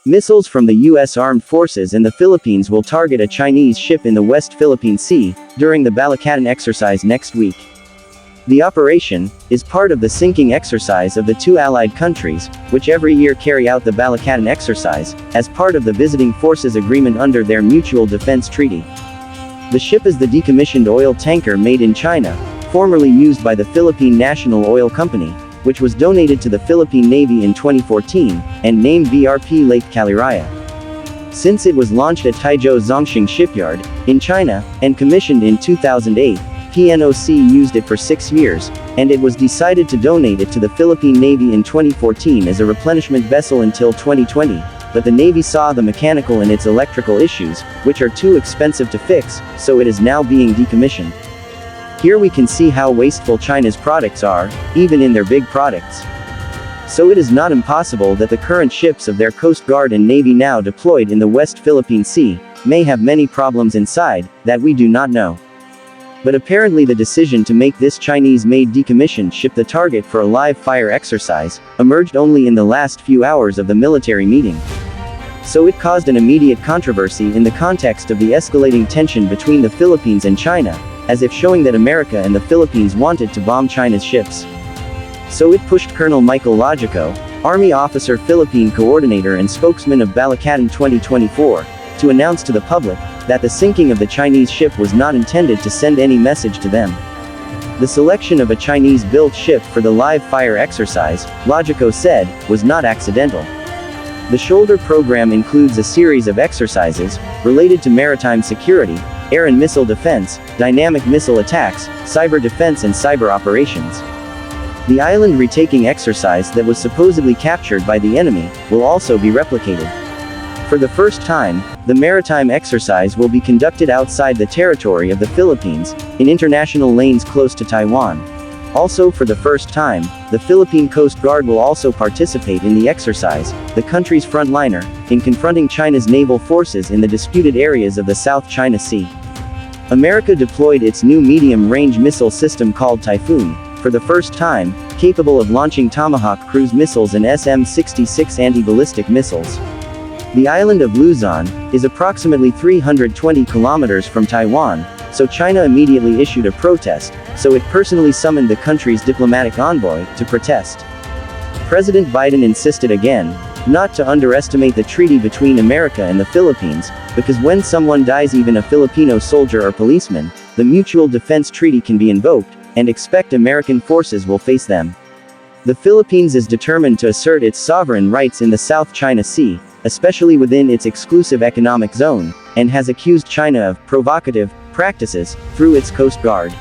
Missiles from the U.S. Armed Forces and the Philippines will target a Chinese ship in the West Philippine Sea during the Balakatan exercise next week. The operation is part of the sinking exercise of the two allied countries, which every year carry out the Balakatan exercise, as part of the Visiting Forces Agreement under their Mutual Defense Treaty. The ship is the decommissioned oil tanker made in China, formerly used by the Philippine National Oil Company, which was donated to the Philippine Navy in 2014, and named BRP Lake Caliraya. Since it was launched at Taizhou Zhongxing Shipyard, in China, and commissioned in 2008, PNOC used it for 6 years, and it was decided to donate it to the Philippine Navy in 2014 as a replenishment vessel until 2020, but the Navy saw the mechanical and its electrical issues, which are too expensive to fix, so it is now being decommissioned. Here we can see how wasteful China's products are, even in their big products. So it is not impossible that the current ships of their Coast Guard and Navy now deployed in the West Philippine Sea may have many problems inside that we do not know. But apparently the decision to make this Chinese-made decommissioned ship the target for a live fire exercise emerged only in the last few hours of the military meeting. So it caused an immediate controversy in the context of the escalating tension between the Philippines and China, as if showing that America and the Philippines wanted to bomb China's ships. So it pushed Colonel Michael Logico, Army Officer Philippine Coordinator and spokesman of Balakatan 2024, to announce to the public that the sinking of the Chinese ship was not intended to send any message to them. The selection of a Chinese-built ship for the live fire exercise, Logico said, was not accidental. The Shoulder program includes a series of exercises related to maritime security, air and missile defense, dynamic missile attacks, cyber defense and cyber operations. The island retaking exercise that was supposedly captured by the enemy will also be replicated. For the first time, the maritime exercise will be conducted outside the territory of the Philippines, in international lanes close to Taiwan. Also for the first time, the Philippine Coast Guard will also participate in the exercise, the country's frontliner, in confronting China's naval forces in the disputed areas of the South China Sea. America deployed its new medium-range missile system called Typhoon, for the first time, capable of launching Tomahawk cruise missiles and SM-66 anti-ballistic missiles. The island of Luzon is approximately 320 kilometers from Taiwan, so China immediately issued a protest, so it personally summoned the country's diplomatic envoy to protest. President Biden insisted again, not to underestimate the treaty between America and the Philippines, because when someone dies, even a Filipino soldier or policeman, the Mutual Defense Treaty can be invoked, and expect American forces will face them. The Philippines is determined to assert its sovereign rights in the South China Sea, especially within its exclusive economic zone, and has accused China of provocative practices through its Coast Guard.